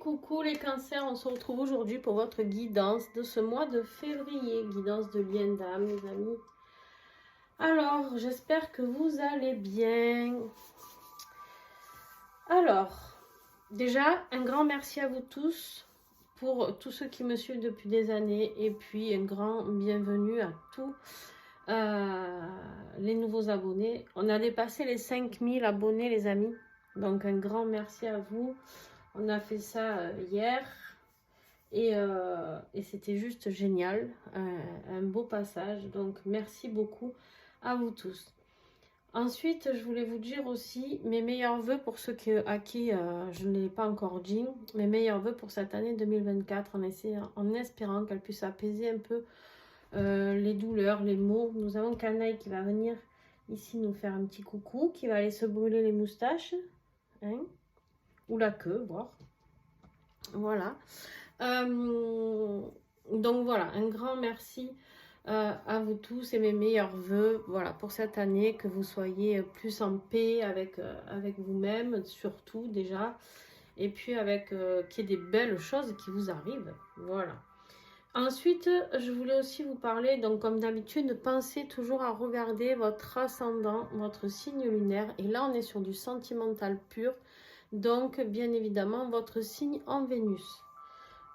Coucou les cancers, on se retrouve aujourd'hui pour votre guidance de ce mois de février, guidance de lien d'âme les amis. Alors, j'espère que vous allez bien. Alors, déjà, un grand merci à vous tous pour tous ceux qui me suivent depuis des années et puis un grand bienvenue à tous les nouveaux abonnés. On a dépassé les 5000 abonnés les amis, donc un grand merci à vous. On a fait ça hier et c'était juste génial, un beau passage, donc merci beaucoup à vous tous. Ensuite, je voulais vous dire aussi mes meilleurs vœux pour ceux à qui je ne l'ai pas encore dit, mes meilleurs vœux pour cette année 2024 en espérant qu'elle puisse apaiser un peu les douleurs, les maux. Nous avons Canaille qui va venir ici nous faire un petit coucou, qui va aller se brûler les moustaches, hein, ou la queue, voir. Voilà. Donc voilà, un grand merci à vous tous et mes meilleurs vœux, voilà, pour cette année, que vous soyez plus en paix avec vous-même, surtout déjà, et puis avec qu'il y ait des belles choses qui vous arrivent, voilà. Ensuite, je voulais aussi vous parler, donc comme d'habitude, pensez toujours à regarder votre ascendant, votre signe lunaire, et là on est sur du sentimental pur, donc bien évidemment votre signe en Vénus.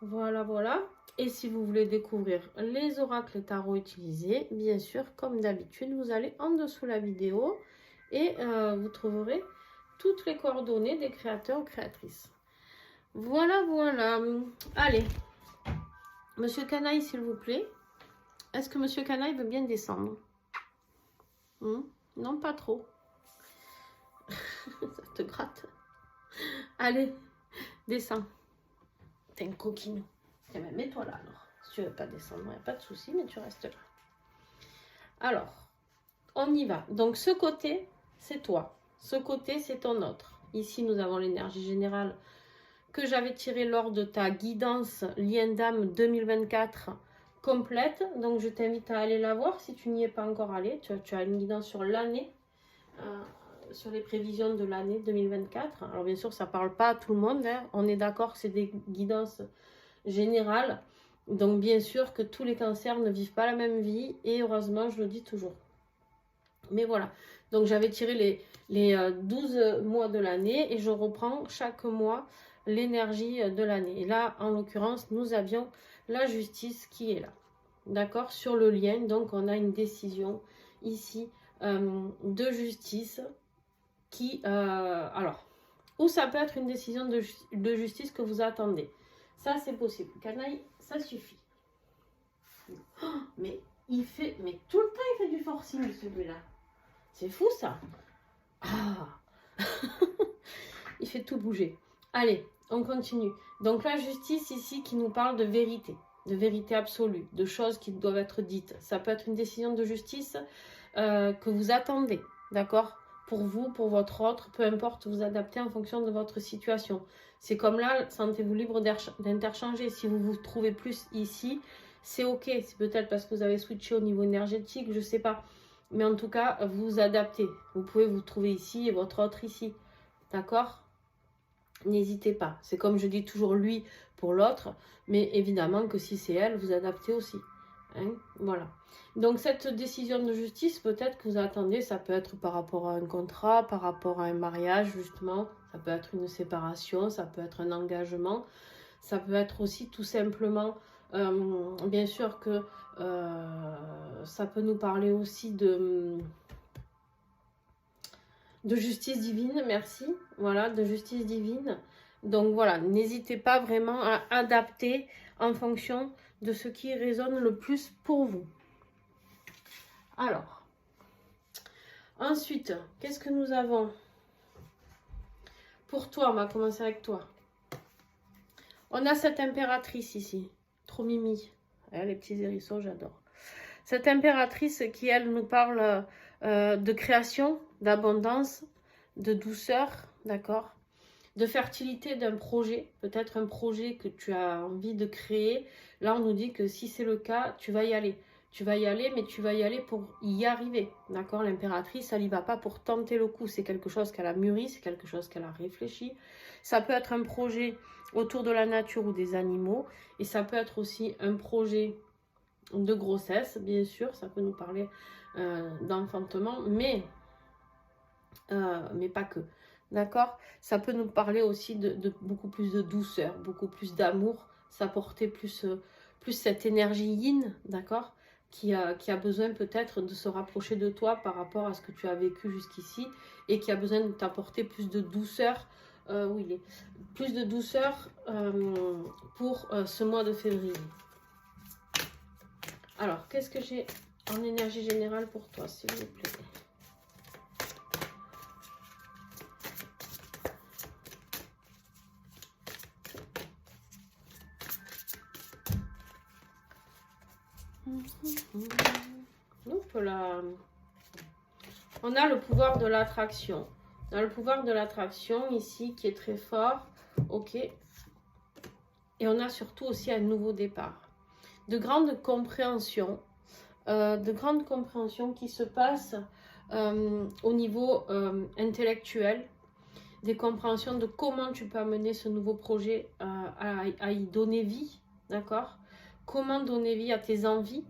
Voilà, voilà. Et si vous voulez découvrir les oracles et tarots utilisés, bien sûr, comme d'habitude, vous allez en dessous la vidéo et vous trouverez toutes les coordonnées des créateurs ou créatrices. Voilà, voilà. Allez, Monsieur Canaille, s'il vous plaît. Est-ce que Monsieur Canaille veut bien descendre? Non, pas trop. Ça te gratte. Allez, descends. T'es un coquinou. Eh ben, mets-toi là alors. Si tu veux pas descendre, il n'y a pas de souci, mais tu restes là. Alors, on y va. Donc, ce côté, c'est toi. Ce côté, c'est ton autre. Ici, nous avons l'énergie générale que j'avais tirée lors de ta guidance lien d'âme 2024 complète. Donc, je t'invite à aller la voir si tu n'y es pas encore allé. Tu as une guidance sur l'année, sur les prévisions de l'année 2024. Alors, bien sûr, ça ne parle pas à tout le monde, hein. On est d'accord que c'est des guidances générales. Donc, bien sûr que tous les cancers ne vivent pas la même vie. Et heureusement, je le dis toujours. Mais voilà. Donc, j'avais tiré les 12 mois de l'année. Et je reprends chaque mois l'énergie de l'année. Et là, en l'occurrence, nous avions la justice qui est là. D'accord? Sur le lien. Donc, on a une décision ici de justice qui... alors, ou ça peut être une décision de justice que vous attendez. Ça, c'est possible. Canaille, ça suffit. Oh, mais il fait... Mais tout le temps, il fait du forcing, celui-là. C'est fou, ça. Ah. Il fait tout bouger. Allez, on continue. Donc, la justice ici qui nous parle de vérité absolue, de choses qui doivent être dites. Ça peut être une décision de justice que vous attendez, d'accord? Pour vous, pour votre autre, peu importe, vous adaptez en fonction de votre situation. C'est comme là, sentez-vous libre d'interchanger. Si vous vous trouvez plus ici, c'est ok. C'est peut-être parce que vous avez switché au niveau énergétique, je ne sais pas. Mais en tout cas, vous adaptez. Vous pouvez vous trouver ici et votre autre ici. D'accord? N'hésitez pas. C'est comme je dis toujours lui pour l'autre. Mais évidemment que si c'est elle, vous adaptez aussi. Hein, voilà. Donc cette décision de justice, peut-être que vous attendez, ça peut être par rapport à un contrat, par rapport à un mariage justement, ça peut être une séparation, ça peut être un engagement, ça peut être aussi tout simplement, bien sûr que ça peut nous parler aussi de justice divine, merci, voilà, de justice divine. Donc voilà, n'hésitez pas vraiment à adapter en fonction de ce qui résonne le plus pour vous. Alors, ensuite, qu'est-ce que nous avons pour toi? On va commencer avec toi. On a cette impératrice ici, trop mimi. Les petits hérissons, j'adore. Cette impératrice qui, elle, nous parle de création, d'abondance, de douceur, d'accord? De fertilité d'un projet, peut-être un projet que tu as envie de créer. Là, on nous dit que si c'est le cas, tu vas y aller. Tu vas y aller, mais tu vas y aller pour y arriver, d'accord? L'impératrice, elle n'y va pas pour tenter le coup. C'est quelque chose qu'elle a mûri, c'est quelque chose qu'elle a réfléchi. Ça peut être un projet autour de la nature ou des animaux. Et ça peut être aussi un projet de grossesse, bien sûr, ça peut nous parler d'enfantement, mais pas que. D'accord? Ça peut nous parler aussi de beaucoup plus de douceur, beaucoup plus d'amour, s'apporter plus cette énergie yin, d'accord? Qui a besoin peut-être de se rapprocher de toi par rapport à ce que tu as vécu jusqu'ici et qui a besoin de t'apporter plus de douceur, où il est, plus de douceur pour ce mois de février. Alors, qu'est-ce que j'ai en énergie générale pour toi, s'il vous plaît? Hop là. On a le pouvoir de l'attraction. On a le pouvoir de l'attraction ici qui est très fort. Ok. Et on a surtout aussi un nouveau départ. De grande compréhension. Qui se passe au niveau intellectuel. Des compréhensions de comment tu peux amener ce nouveau projet à y donner vie. D'accord? Comment donner vie à tes envies,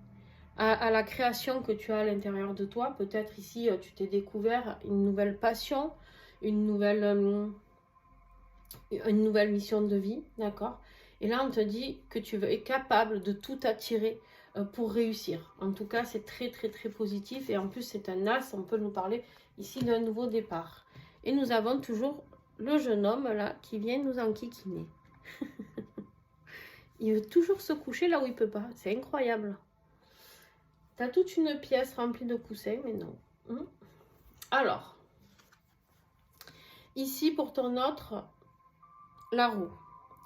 à la création que tu as à l'intérieur de toi. Peut-être ici, tu t'es découvert une nouvelle passion, une nouvelle mission de vie, d'accord? Et là, on te dit que tu es capable de tout attirer pour réussir. En tout cas, c'est très, très, très positif. Et en plus, c'est un as, on peut nous parler ici d'un nouveau départ. Et nous avons toujours le jeune homme, là, qui vient nous enquiquiner. Il veut toujours se coucher là où il peut pas. C'est incroyable. T'as toute une pièce remplie de coussins, mais non. Alors, ici pour ton autre, la roue.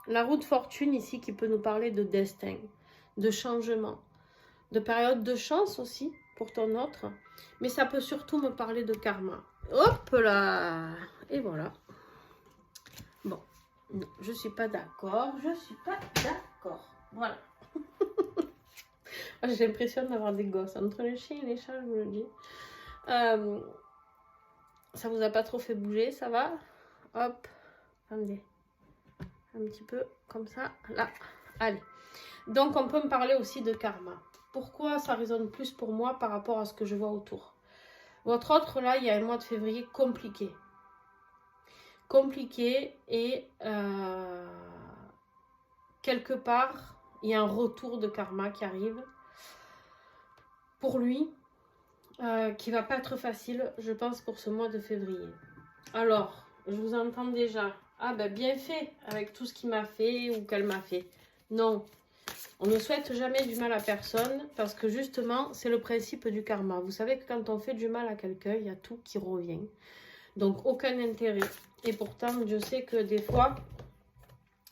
La roue de fortune ici qui peut nous parler de destin, de changement, de période de chance aussi pour ton autre. Mais ça peut surtout me parler de karma. Hop là! Et voilà. Bon, non, je suis pas d'accord. Je suis pas d'accord. Voilà. J'ai l'impression d'avoir des gosses. Entre les chiens et les chats, je vous le dis. Ça vous a pas trop fait bouger, ça va? Hop, attendez. Un petit peu comme ça, là. Allez. Donc, on peut me parler aussi de karma. Pourquoi ça résonne plus pour moi par rapport à ce que je vois autour? Votre autre, là, il y a un mois de février compliqué. Compliqué et quelque part, il y a un retour de karma qui arrive. Pour lui, qui va pas être facile, je pense, pour ce mois de février. Alors, je vous entends déjà. Ah ben bien fait avec tout ce qu'il m'a fait ou qu'elle m'a fait. Non, on ne souhaite jamais du mal à personne parce que justement, c'est le principe du karma. Vous savez que quand on fait du mal à quelqu'un, il y a tout qui revient. Donc, aucun intérêt. Et pourtant, je sais que des fois,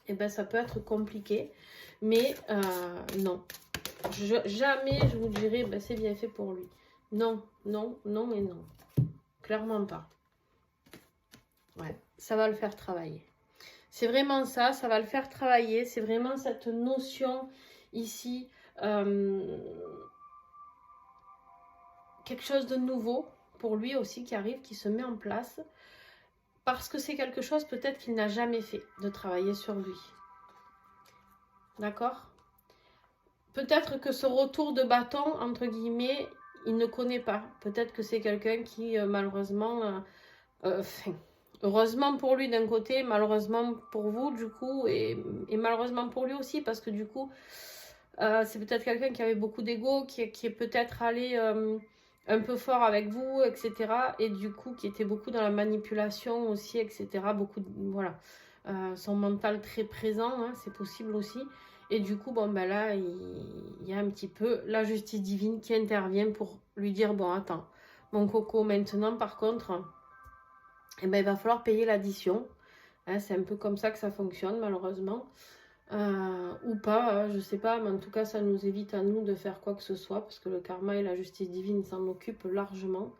eh ben, ça peut être compliqué. Mais non. Jamais je vous dirai, ben, c'est bien fait pour lui. Non, non, non et non. Clairement pas. Ouais, ça va le faire travailler. C'est vraiment ça, ça va le faire travailler. C'est vraiment cette notion ici, quelque chose de nouveau pour lui aussi qui arrive, qui se met en place. Parce que c'est quelque chose peut-être qu'il n'a jamais fait, de travailler sur lui. D'accord? Peut-être que ce retour de bâton, entre guillemets, il ne connaît pas. Peut-être que c'est quelqu'un qui, malheureusement... heureusement pour lui d'un côté, malheureusement pour vous du coup, et malheureusement pour lui aussi, parce que du coup, c'est peut-être quelqu'un qui avait beaucoup d'ego, qui est peut-être allé un peu fort avec vous, etc. Et du coup, qui était beaucoup dans la manipulation aussi, etc. Beaucoup de, voilà, son mental très présent, hein, c'est possible aussi. Et du coup, bon, ben là, il y a un petit peu la justice divine qui intervient pour lui dire, bon, attends, mon coco, maintenant, par contre... Eh ben, il va falloir payer l'addition. Hein, c'est un peu comme ça que ça fonctionne, malheureusement. Ou pas, je sais pas, mais en tout cas, ça nous évite à nous de faire quoi que ce soit, parce que le karma et la justice divine s'en occupent largement.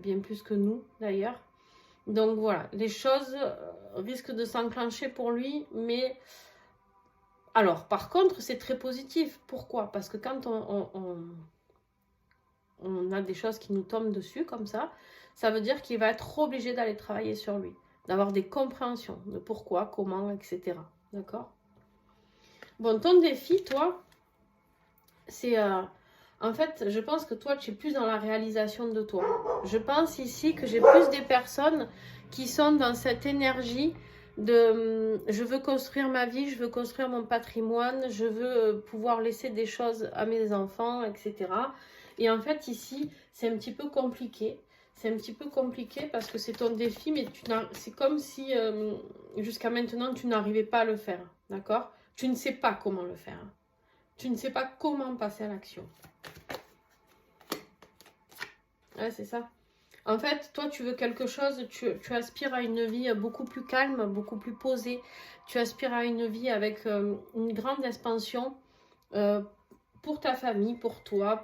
Bien plus que nous, d'ailleurs. Donc voilà, les choses risquent de s'enclencher pour lui, mais... Alors, par contre, c'est très positif. Pourquoi? Parce que quand on a des choses qui nous tombent dessus, comme ça veut dire qu'il va être obligé d'aller travailler sur lui. d'avoir des compréhensions de pourquoi, comment, etc. D'accord? Bon, ton défi, toi, c'est... en fait, je pense que toi, tu es plus dans la réalisation de toi. Je pense ici que j'ai plus des personnes qui sont dans cette énergie de je veux construire ma vie, je veux construire mon patrimoine, je veux pouvoir laisser des choses à mes enfants, etc. Et en fait, ici, c'est un petit peu compliqué. C'est un petit peu compliqué parce que c'est ton défi, mais c'est comme si jusqu'à maintenant, tu n'arrivais pas à le faire. D'accord? Tu ne sais pas comment le faire. Tu ne sais pas comment passer à l'action. Ouais, c'est ça. En fait, toi, tu veux quelque chose, tu aspires à une vie beaucoup plus calme, beaucoup plus posée. Tu aspires à une vie avec une grande expansion pour ta famille, pour toi,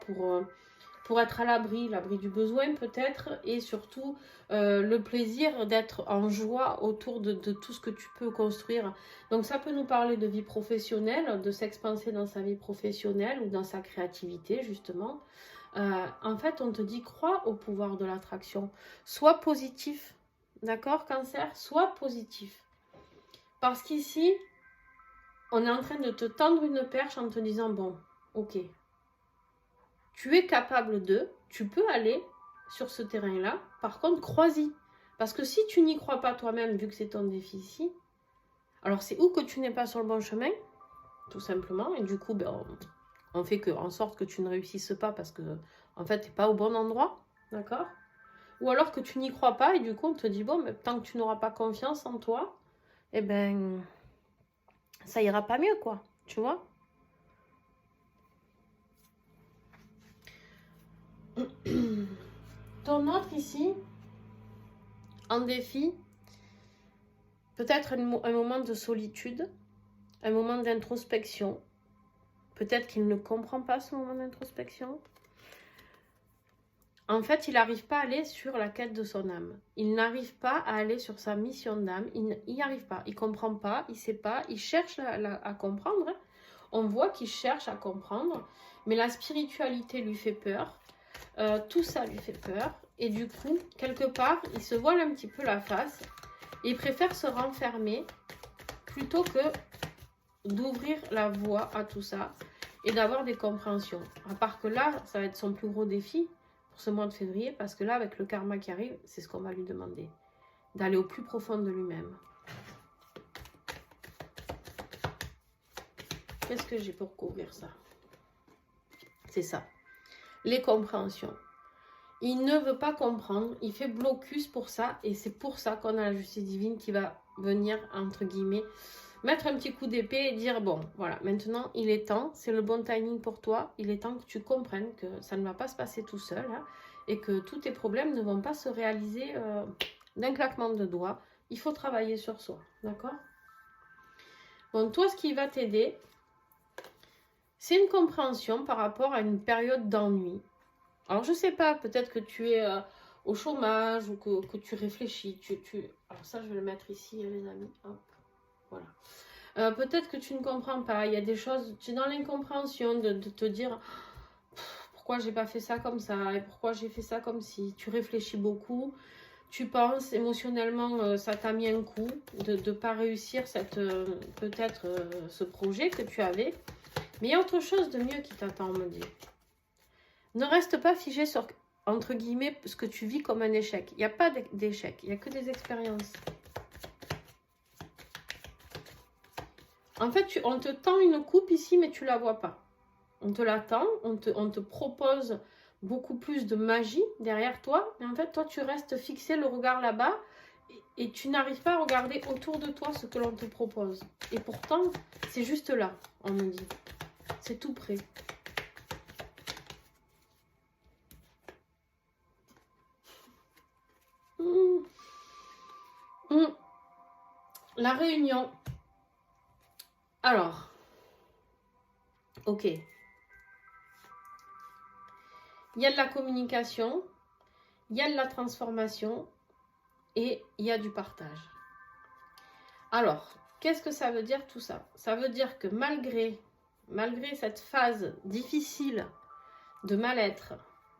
pour être à l'abri du besoin peut-être, et surtout le plaisir d'être en joie autour de tout ce que tu peux construire. Donc ça peut nous parler de vie professionnelle, de s'expanser dans sa vie professionnelle ou dans sa créativité justement. En fait, on te dit crois au pouvoir de l'attraction. Sois positif, d'accord, Cancer? Sois positif. Parce qu'ici, on est en train de te tendre une perche en te disant, bon, ok, tu es capable de, tu peux aller sur ce terrain-là. Par contre, crois-y. Parce que si tu n'y crois pas toi-même, vu que c'est ton défi ici, alors c'est où que tu n'es pas sur le bon chemin, tout simplement. Et du coup, ben, on fait en sorte que tu ne réussisses pas parce que, en fait, tu n'es pas au bon endroit. D'accord? Ou alors que tu n'y crois pas et du coup, on te dit, bon, mais tant que tu n'auras pas confiance en toi, eh ben, ça ira pas mieux, quoi. Tu vois? Ton autre ici, en défi, peut-être un moment de solitude, un moment d'introspection. Peut-être qu'il ne comprend pas ce moment d'introspection. En fait, il n'arrive pas à aller sur la quête de son âme. Il n'arrive pas à aller sur sa mission d'âme. Il n'y arrive pas. Il ne comprend pas, il ne sait pas. Il cherche à comprendre. On voit qu'il cherche à comprendre. Mais la spiritualité lui fait peur. Tout ça lui fait peur. Et du coup, quelque part, il se voile un petit peu la face. Et il préfère se renfermer plutôt que d'ouvrir la voie à tout ça et d'avoir des compréhensions. À part que là, ça va être son plus gros défi pour ce mois de février, parce que là, avec le karma qui arrive, c'est ce qu'on va lui demander, d'aller au plus profond de lui-même. Qu'est-ce que j'ai pour couvrir ça? C'est ça, les compréhensions. Il ne veut pas comprendre, il fait blocus pour ça, et c'est pour ça qu'on a la justice divine qui va venir, entre guillemets, mettre un petit coup d'épée et dire, bon, voilà, maintenant, il est temps, c'est le bon timing pour toi, il est temps que tu comprennes que ça ne va pas se passer tout seul, hein, et que tous tes problèmes ne vont pas se réaliser d'un claquement de doigts. Il faut travailler sur soi, d'accord? Bon, toi, ce qui va t'aider, c'est une compréhension par rapport à une période d'ennui. Alors, je sais pas, peut-être que tu es au chômage ou que tu réfléchis. Alors ça, je vais le mettre ici, les amis. Hop, voilà. Peut-être que tu ne comprends pas. Il y a des choses, tu es dans l'incompréhension de te dire pourquoi j'ai pas fait ça comme ça et pourquoi j'ai fait ça comme si. Tu réfléchis beaucoup. Tu penses émotionnellement, ça t'a mis un coup de ne pas réussir peut-être ce projet que tu avais. Mais il y a autre chose de mieux qui t'attend, on me dit. Ne reste pas figé sur, entre guillemets, ce que tu vis comme un échec. Il n'y a pas d'échec, il n'y a que des expériences. En fait, on te tend une coupe ici, mais tu ne la vois pas. On te l'attend, on te propose beaucoup plus de magie derrière toi. Mais en fait, toi, tu restes fixé le regard là-bas et tu n'arrives pas à regarder autour de toi ce que l'on te propose. Et pourtant, c'est juste là, on me dit. C'est tout près. La réunion. Alors, ok. Il y a de la communication, il y a de la transformation et il y a du partage. Alors, qu'est-ce que ça veut dire tout ça? Ça veut dire que malgré cette phase difficile de mal-être,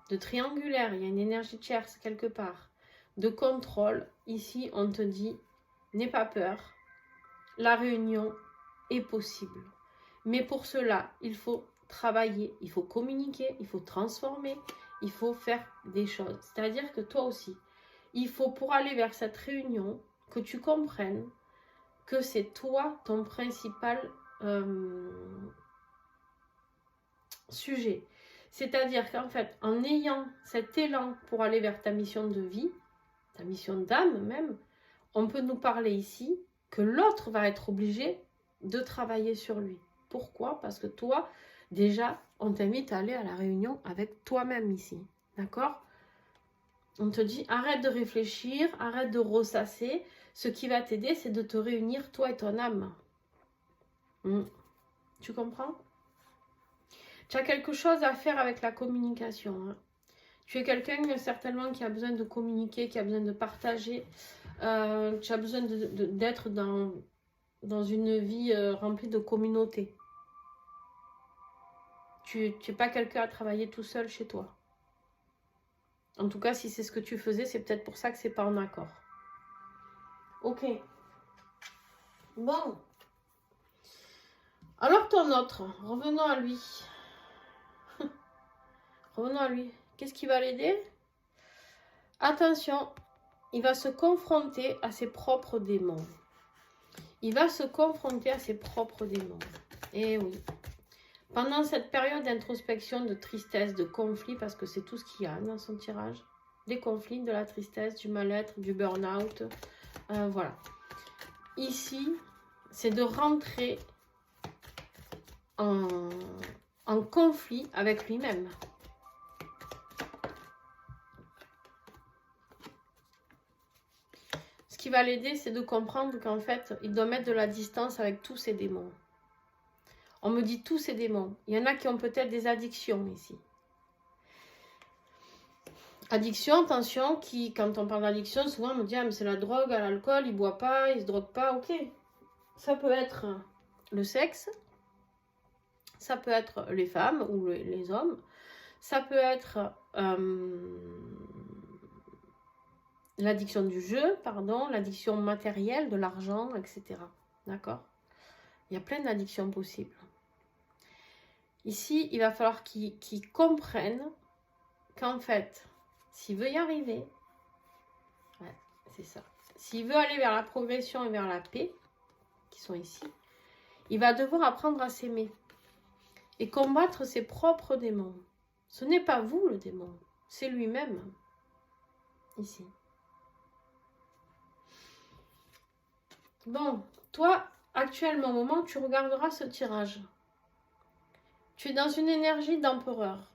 de triangulaire, il y a une énergie tierce quelque part, de contrôle, ici on te dit n'aie pas peur. La réunion est possible. Mais pour cela, il faut travailler, il faut communiquer, il faut transformer, il faut faire des choses. C'est-à-dire que toi aussi, il faut pour aller vers cette réunion, que tu comprennes que c'est toi ton principal sujet. C'est-à-dire qu'en fait, en ayant cet élan pour aller vers ta mission de vie, ta mission d'âme même, on peut nous parler ici que l'autre va être obligé de travailler sur lui. Pourquoi? Parce que toi, déjà, on t'invite à aller à la réunion avec toi-même ici. D'accord? On te dit, arrête de réfléchir, arrête de ressasser. Ce qui va t'aider, c'est de te réunir, toi et ton âme. Tu comprends? Tu as quelque chose à faire avec la communication. Hein. Tu es quelqu'un certainement qui a besoin de communiquer, qui a besoin de partager. Tu as besoin d'être dans une vie remplie de communauté. Tu n'es pas quelqu'un à travailler tout seul chez toi. En tout cas, si c'est ce que tu faisais, c'est peut-être pour ça que c'est pas en accord. Ok. Bon. Alors ton autre, revenons à lui. Revenons à lui. Qu'est-ce qui va l'aider? Attention, il va se confronter à ses propres démons. Il va se confronter à ses propres démons. Eh oui. Pendant cette période d'introspection, de tristesse, de conflit, parce que c'est tout ce qu'il y a dans son tirage, des conflits, de la tristesse, du mal-être, du burn-out, voilà. Ici, c'est de rentrer en conflit avec lui-même. Ce qui va l'aider, c'est de comprendre qu'en fait, il doit mettre de la distance avec tous ses démons. On me dit tous ces démons. Il y en a qui ont peut-être des addictions ici. Addiction, attention, quand on parle d'addiction, souvent on me dit ah, mais c'est la drogue, l'alcool, il ne boit pas, il ne se drogue pas. Ok. Ça peut être le sexe, ça peut être les femmes ou les hommes, ça peut être l'addiction du jeu, pardon, l'addiction matérielle, de l'argent, etc. D'accord? Il y a plein d'addictions possibles. Ici, il va falloir qu'il comprenne qu'en fait, s'il veut y arriver, ouais, c'est ça. S'il veut aller vers la progression et vers la paix, qui sont ici, il va devoir apprendre à s'aimer et combattre ses propres démons. Ce n'est pas vous le démon, c'est lui-même, ici. Bon, toi, actuellement, au moment où tu regarderas ce tirage, tu es dans une énergie d'empereur.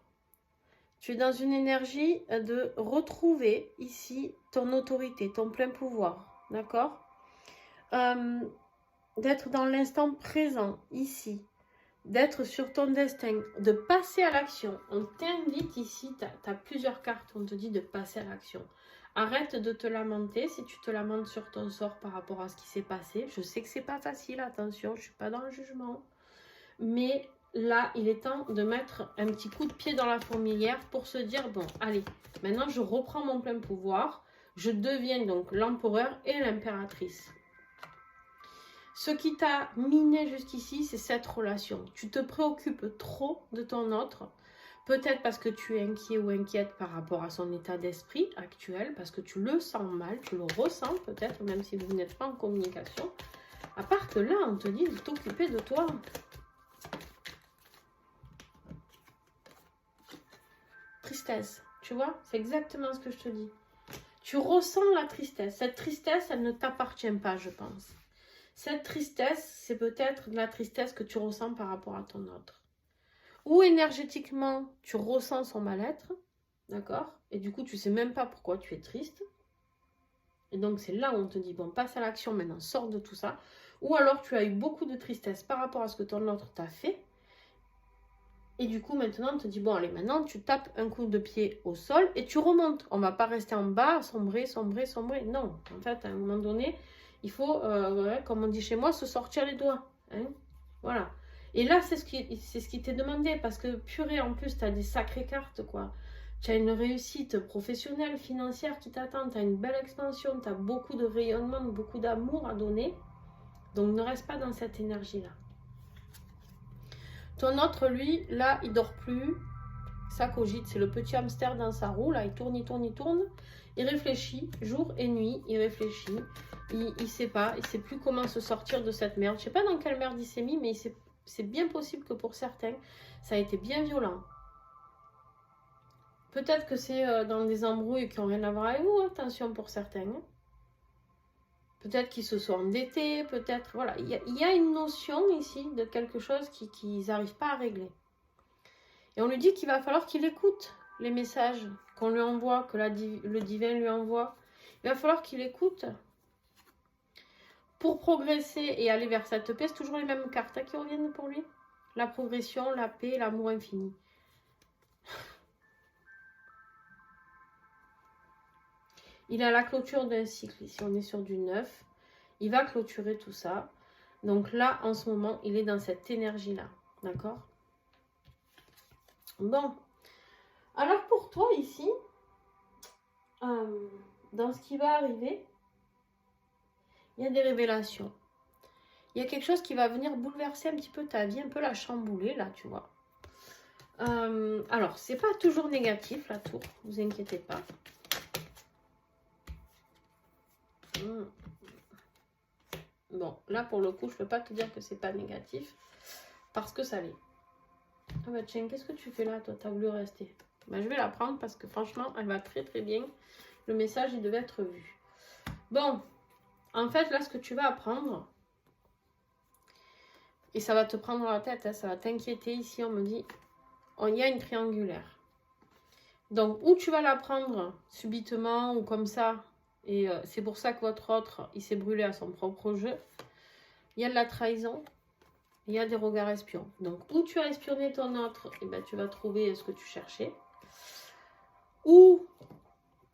Tu es dans une énergie de retrouver ici ton autorité, ton plein pouvoir. D'accord? D'être dans l'instant présent, ici. D'être sur ton destin, de passer à l'action. On t'invite ici, tu as plusieurs cartes, on te dit de passer à l'action. Arrête de te lamenter si tu te lamentes sur ton sort par rapport à ce qui s'est passé. Je sais que c'est pas facile, attention, je ne suis pas dans le jugement. Mais là, il est temps de mettre un petit coup de pied dans la fourmilière pour se dire, bon, allez, maintenant je reprends mon plein pouvoir. Je deviens donc l'empereur et l'impératrice. Ce qui t'a miné jusqu'ici, c'est cette relation. Tu te préoccupes trop de ton autre. Peut-être parce que tu es inquiet ou inquiète par rapport à son état d'esprit actuel, parce que tu le sens mal, tu le ressens peut-être, même si vous n'êtes pas en communication. À part que là, on te dit de t'occuper de toi. Tristesse, tu vois, c'est exactement ce que je te dis. Tu ressens la tristesse. Cette tristesse, elle ne t'appartient pas, je pense. Cette tristesse, c'est peut-être la tristesse que tu ressens par rapport à ton autre. Ou énergétiquement, tu ressens son mal-être, d'accord? Et du coup, tu ne sais même pas pourquoi tu es triste. Et donc, c'est là où on te dit, bon, passe à l'action maintenant, sors de tout ça. Ou alors, tu as eu beaucoup de tristesse par rapport à ce que ton autre t'a fait. Et du coup, maintenant, on te dit, bon, allez, maintenant, tu tapes un coup de pied au sol et tu remontes. On ne va pas rester en bas, sombrer, sombrer, sombrer. Non, en fait, à un moment donné, il faut, comme on dit chez moi, se sortir les doigts. Hein, voilà. Et là, c'est ce qui t'est demandé, parce que purée, en plus, tu as des sacrées cartes, quoi. Tu as une réussite professionnelle, financière qui t'attend, tu as une belle expansion, tu as beaucoup de rayonnement, beaucoup d'amour à donner. Donc ne reste pas dans cette énergie-là. Ton autre, lui, là, il dort plus. Ça cogite, c'est le petit hamster dans sa roue, là, il tourne, il tourne, il tourne. Il réfléchit, jour et nuit, il réfléchit. Il sait pas, il sait plus comment se sortir de cette merde. Je sais pas dans quelle merde il s'est mis, mais c'est bien possible que pour certains, ça a été bien violent. Peut-être que c'est dans des embrouilles qui n'ont rien à voir avec vous, attention pour certains. Hein. Peut-être qu'ils se sont endettés, peut-être, voilà. Il y a une notion ici de quelque chose qu'ils n'arrivent pas à régler. Et on lui dit qu'il va falloir qu'il écoute les messages qu'on lui envoie, que le divin lui envoie. Il va falloir qu'il écoute. Pour progresser et aller vers cette paix, c'est toujours les mêmes cartes qui reviennent pour lui. La progression, la paix, l'amour infini. Il a la clôture d'un cycle. Ici, on est sur du 9. Il va clôturer tout ça. Donc là, en ce moment, il est dans cette énergie-là. D'accord? Bon. Alors pour toi, ici, dans ce qui va arriver, il y a des révélations. Il y a quelque chose qui va venir bouleverser un petit peu ta vie, un peu la chambouler, là, tu vois. Alors, c'est pas toujours négatif, la tour. Ne vous inquiétez pas. Bon, là, pour le coup, je peux pas te dire que c'est pas négatif. Parce que ça l'est. Ah bah tiens, qu'est-ce que tu fais là, toi? T'as voulu rester. Bah, je vais la prendre parce que franchement, elle va très très bien. Le message, il devait être vu. Bon, en fait, là, ce que tu vas apprendre, et ça va te prendre la tête, hein, ça va t'inquiéter. Ici, on me dit, il y a une triangulaire. Donc, ou tu vas la prendre subitement ou comme ça, et c'est pour ça que votre autre, il s'est brûlé à son propre jeu. Il y a de la trahison. Il y a des regards espions. Donc, ou tu as espionné ton autre, et ben, tu vas trouver ce que tu cherchais. Ou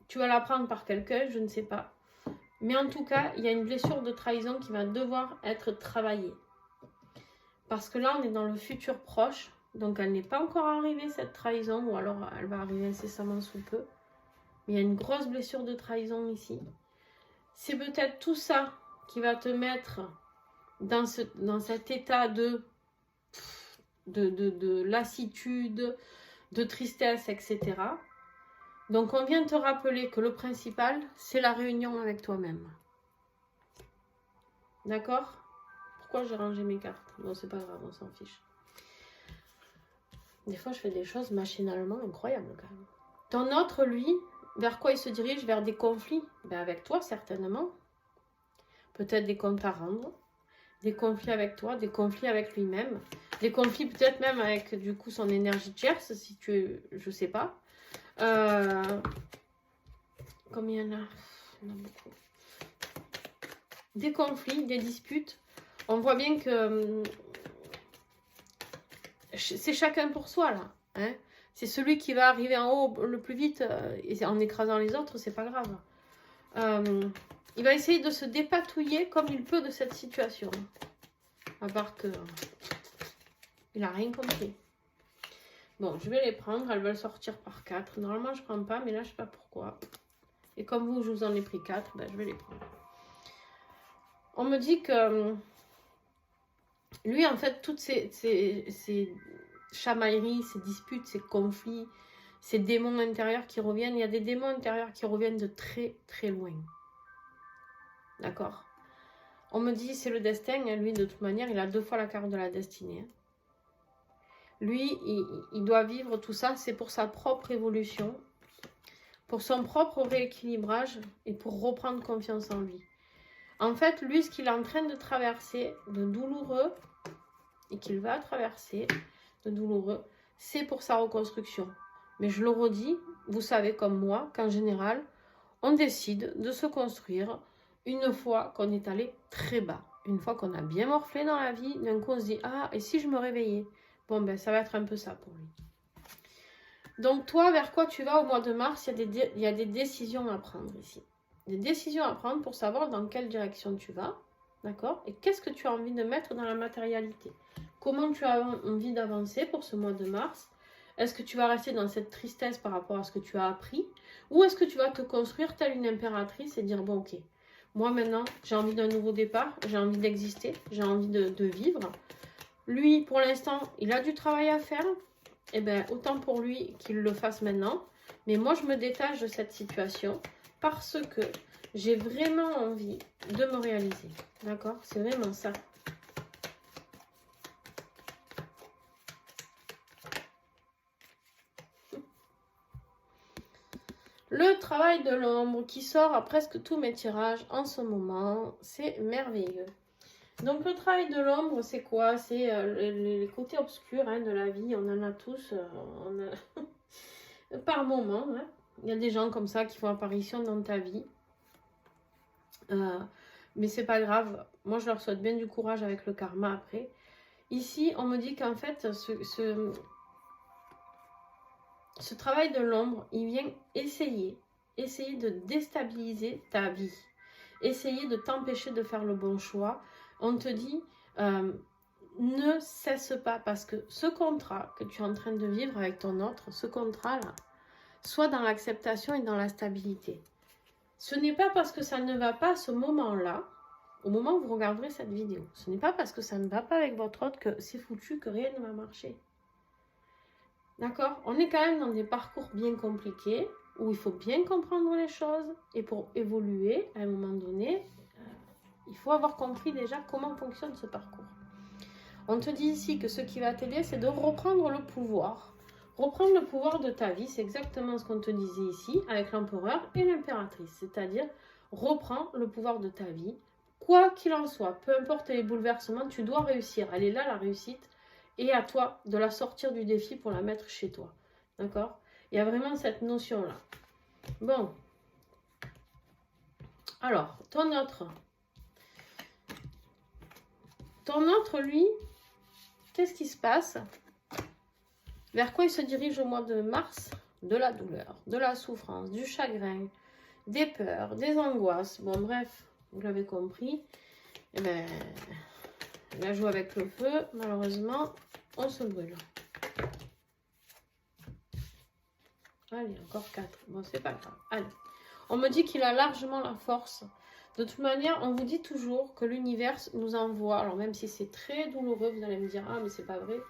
tu vas la prendre par quelqu'un, je ne sais pas. Mais en tout cas, il y a une blessure de trahison qui va devoir être travaillée. Parce que là, on est dans le futur proche. Donc, elle n'est pas encore arrivée, cette trahison. Ou alors, elle va arriver incessamment sous peu. Mais il y a une grosse blessure de trahison ici. C'est peut-être tout ça qui va te mettre dans cet état de lassitude, de tristesse, etc. Donc, on vient te rappeler que le principal, c'est la réunion avec toi-même. D'accord? Pourquoi j'ai rangé mes cartes? Bon, c'est pas grave, on s'en fiche. Des fois, je fais des choses machinalement incroyables, quand même. Ton autre, lui, vers quoi il se dirige? Vers des conflits. Ben, avec toi, certainement. Peut-être des comptes à rendre. Des conflits avec toi, des conflits avec lui-même. Des conflits peut-être même avec, du coup, son énergie tierce, si tu... Je sais pas. Combien il y en a? Il y en a beaucoup. Des conflits, des disputes. On voit bien que c'est chacun pour soi, là. Hein, c'est celui qui va arriver en haut le plus vite et en écrasant les autres, c'est pas grave. Il va essayer de se dépatouiller comme il peut de cette situation. À part que il n'a rien compris. Bon, je vais les prendre. Elles veulent sortir par 4. Normalement, je ne prends pas, mais là, je ne sais pas pourquoi. Et comme vous, je vous en ai pris 4, ben, je vais les prendre. On me dit que lui, en fait, toutes ces chamailleries, ces disputes, ces conflits, ces démons intérieurs qui reviennent, il y a des démons intérieurs qui reviennent de très, très loin. D'accord? On me dit, c'est le destin. Hein, lui, de toute manière, il a 2 fois la carte de la destinée. Hein. Lui, il doit vivre tout ça. C'est pour sa propre évolution, pour son propre rééquilibrage et pour reprendre confiance en lui. En fait, lui, ce qu'il est en train de traverser de douloureux et qu'il va traverser de douloureux, c'est pour sa reconstruction. Mais je le redis, vous savez comme moi qu'en général, on décide de se construire une fois qu'on est allé très bas. Une fois qu'on a bien morflé dans la vie, d'un coup on se dit « Ah, et si je me réveillais ?» Bon, ben ça va être un peu ça pour lui. Donc toi, vers quoi tu vas au mois de mars? Il y a des décisions à prendre ici. Des décisions à prendre pour savoir dans quelle direction tu vas. D'accord? Et qu'est-ce que tu as envie de mettre dans la matérialité? Comment tu as envie d'avancer pour ce mois de mars? Est-ce que tu vas rester dans cette tristesse par rapport à ce que tu as appris? Ou est-ce que tu vas te construire telle une impératrice et dire, bon ok, moi maintenant, j'ai envie d'un nouveau départ, j'ai envie d'exister, j'ai envie de vivre. Lui, pour l'instant, il a du travail à faire. Eh bien, autant pour lui qu'il le fasse maintenant. Mais moi, je me détache de cette situation parce que j'ai vraiment envie de me réaliser. D'accord? C'est vraiment ça. Le travail de l'ombre qui sort à presque tous mes tirages en ce moment, c'est merveilleux. Donc le travail de l'ombre, c'est quoi? C'est les côtés obscurs de la vie, on en a tous par moment. Hein. Il y a des gens comme ça qui font apparition dans ta vie. Mais c'est pas grave, moi je leur souhaite bien du courage avec le karma après. Ici, on me dit qu'en fait, ce travail de l'ombre, il vient essayer de déstabiliser ta vie, essayer de t'empêcher de faire le bon choix. On te dit, ne cesse pas, parce que ce contrat que tu es en train de vivre avec ton autre, ce contrat-là, soit dans l'acceptation et dans la stabilité. Ce n'est pas parce que ça ne va pas à ce moment-là, au moment où vous regarderez cette vidéo, ce n'est pas parce que ça ne va pas avec votre autre que c'est foutu, que rien ne va marcher. D'accord? On est quand même dans des parcours bien compliqués, où il faut bien comprendre les choses, et pour évoluer, à un moment donné, il faut avoir compris déjà comment fonctionne ce parcours. On te dit ici que ce qui va t'aider, c'est de reprendre le pouvoir. Reprendre le pouvoir de ta vie, c'est exactement ce qu'on te disait ici, avec l'empereur et l'impératrice. C'est-à-dire, reprends le pouvoir de ta vie. Quoi qu'il en soit, peu importe les bouleversements, tu dois réussir. Elle est là, la réussite. Et à toi de la sortir du défi pour la mettre chez toi. D'accord? Il y a vraiment cette notion-là. Bon. Alors, ton autre, lui, qu'est-ce qui se passe? Vers quoi il se dirige au mois de mars? De la douleur, de la souffrance, du chagrin, des peurs, des angoisses. Bon, bref, vous l'avez compris. Eh ben, la joue avec le feu, malheureusement, on se brûle. Allez, encore 4. Bon, c'est pas grave. Allez. On me dit qu'il a largement la force. De toute manière, on vous dit toujours que l'univers nous envoie. Alors, même si c'est très douloureux, vous allez me dire, ah, mais c'est pas vrai.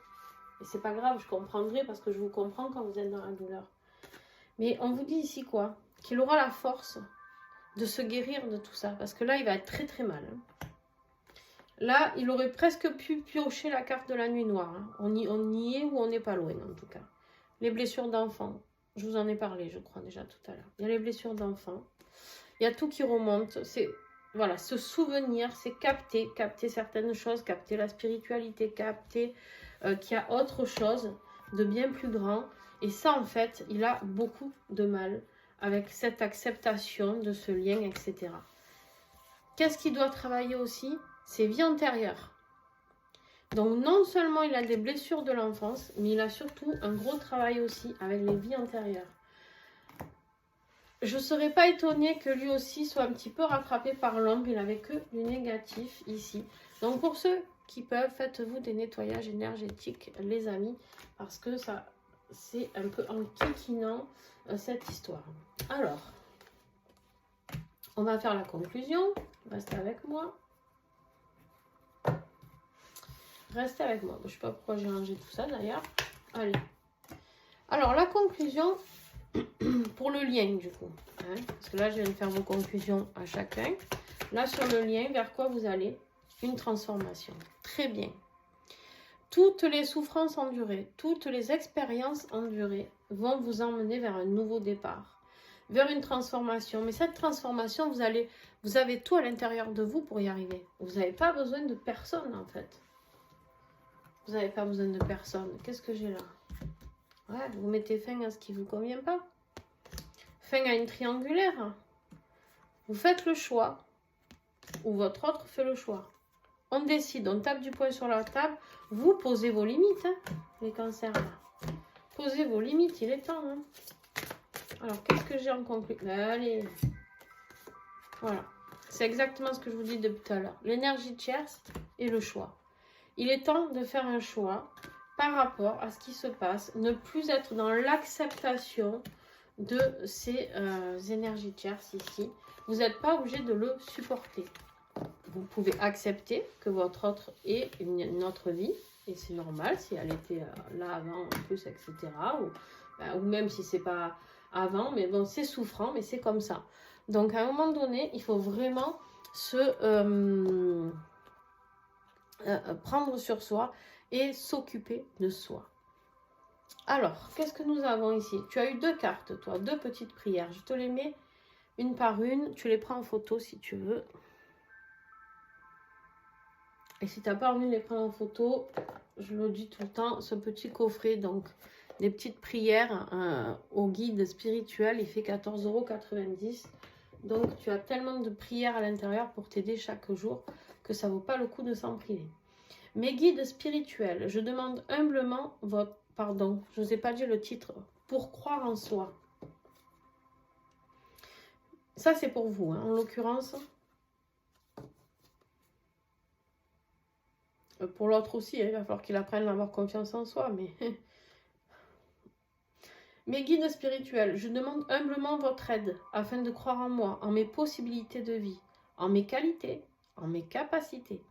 Et c'est pas grave, je comprendrai parce que je vous comprends quand vous êtes dans la douleur. Mais on vous dit ici quoi? Qu'il aura la force de se guérir de tout ça. Parce que là, il va être très très mal. Hein. Là, il aurait presque pu piocher la carte de la nuit noire. Hein. On y est ou on n'est pas loin en tout cas. Les blessures d'enfants. Je vous en ai parlé, je crois, déjà tout à l'heure. Il y a les blessures d'enfants. Il y a tout qui remonte. C'est, voilà, se souvenir, c'est capter certaines choses, capter la spiritualité, capter qu'il y a autre chose de bien plus grand. Et ça, en fait, il a beaucoup de mal avec cette acceptation de ce lien, etc. Qu'est-ce qu'il doit travailler aussi? Ses vies antérieures. Donc non seulement il a des blessures de l'enfance, mais il a surtout un gros travail aussi avec les vies antérieures. Je ne serais pas étonnée que lui aussi soit un petit peu rattrapé par l'ombre, il n'avait que du négatif ici. Donc pour ceux qui peuvent, faites-vous des nettoyages énergétiques, les amis, parce que ça, c'est un peu enquiquinant cette histoire. Alors, on va faire la conclusion, restez avec moi. Restez avec moi. Je ne sais pas pourquoi j'ai rangé tout ça d'ailleurs. Allez. Alors, la conclusion pour le lien du coup. Hein, parce que là, je viens de faire vos conclusions à chacun. Là, sur le lien, vers quoi vous allez? Une transformation. Très bien. Toutes les souffrances endurées, toutes les expériences endurées vont vous emmener vers un nouveau départ. Vers une transformation. Mais cette transformation, vous avez tout à l'intérieur de vous pour y arriver. Vous n'avez pas besoin de personne en fait. Vous n'avez pas besoin de personne. Qu'est-ce que j'ai là? Ouais, vous mettez fin à ce qui ne vous convient pas. Fin à une triangulaire. Vous faites le choix. Ou votre autre fait le choix. On décide, on tape du poing sur la table. Vous posez vos limites, hein, les cancers là. Posez vos limites, il est temps. Hein. Alors, qu'est-ce que j'ai en conclusion? Allez. Voilà. C'est exactement ce que je vous dis depuis tout à l'heure. L'énergie tierce et le choix. Il est temps de faire un choix par rapport à ce qui se passe, ne plus être dans l'acceptation de ces énergies tierces ici. Vous n'êtes pas obligé de le supporter. Vous pouvez accepter que votre autre ait une autre vie, et c'est normal si elle était là avant en plus, etc. Ou même si c'est pas avant, mais bon, c'est souffrant, mais c'est comme ça. Donc à un moment donné, il faut vraiment se prendre sur soi et s'occuper de soi. Alors, qu'est-ce que nous avons ici? Tu as eu 2 cartes, toi, 2 petites prières. Je te les mets une par une. Tu les prends en photo si tu veux. Et si tu n'as pas envie de les prendre en photo, je le dis tout le temps, ce petit coffret, donc des petites prières au guide spirituel, il fait 14,90 €. Donc, tu as tellement de prières à l'intérieur pour t'aider chaque jour que ça ne vaut pas le coup de s'en priver. Mes guides spirituels, je demande humblement votre... Pardon, je ne vous ai pas dit le titre. Pour croire en soi. Ça, c'est pour vous, hein, en l'occurrence. Pour l'autre aussi, hein, il va falloir qu'il apprenne à avoir confiance en soi. Mais mes guides spirituels, je demande humblement votre aide afin de croire en moi, en mes possibilités de vie, en mes qualités, en mes capacités.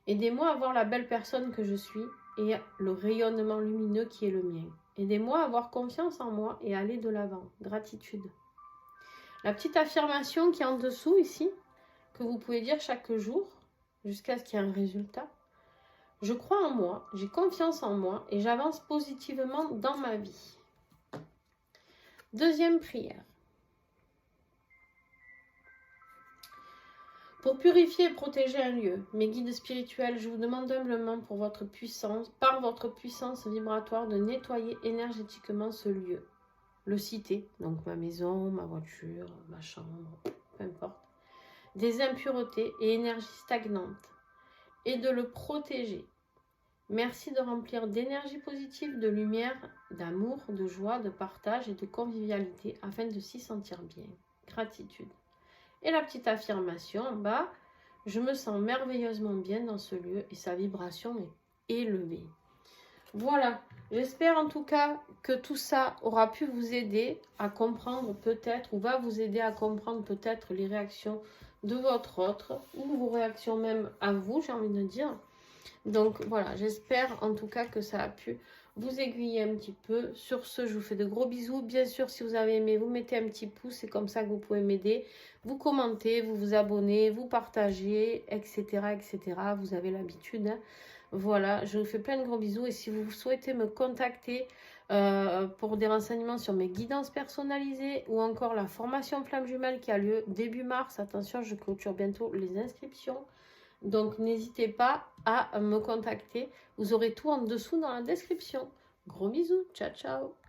Aidez-moi à voir la belle personne que je suis et le rayonnement lumineux qui est le mien. Aidez-moi à avoir confiance en moi et à aller de l'avant. Gratitude. La petite affirmation qui est en dessous ici, que vous pouvez dire chaque jour, jusqu'à ce qu'il y ait un résultat. Je crois en moi, j'ai confiance en moi et j'avance positivement dans ma vie. Deuxième prière. Pour purifier et protéger un lieu, mes guides spirituels, je vous demande humblement pour votre puissance, par votre puissance vibratoire, de nettoyer énergétiquement ce lieu. Le citer, donc ma maison, ma voiture, ma chambre, peu importe, des impuretés et énergies stagnantes, et de le protéger. Merci de remplir d'énergie positive, de lumière, d'amour, de joie, de partage et de convivialité afin de s'y sentir bien. Gratitude. Et la petite affirmation en bas, je me sens merveilleusement bien dans ce lieu et sa vibration est élevée. Voilà, j'espère en tout cas que tout ça aura pu vous aider à comprendre peut-être, ou va vous aider à comprendre peut-être les réactions de votre autre, ou vos réactions même à vous, j'ai envie de dire. Donc voilà, j'espère en tout cas que ça a pu vous aiguiller un petit peu. Sur ce, je vous fais de gros bisous. Bien sûr, si vous avez aimé, vous mettez un petit pouce, c'est comme ça que vous pouvez m'aider. Vous commentez, vous vous abonnez, vous partagez, etc. etc. Vous avez l'habitude, hein. Voilà, je vous fais plein de gros bisous. Et si vous souhaitez me contacter pour des renseignements sur mes guidances personnalisées ou encore la formation Flamme Jumelle qui a lieu début mars, attention, je clôture bientôt les inscriptions. Donc, n'hésitez pas à me contacter. Vous aurez tout en dessous dans la description. Gros bisous. Ciao, ciao.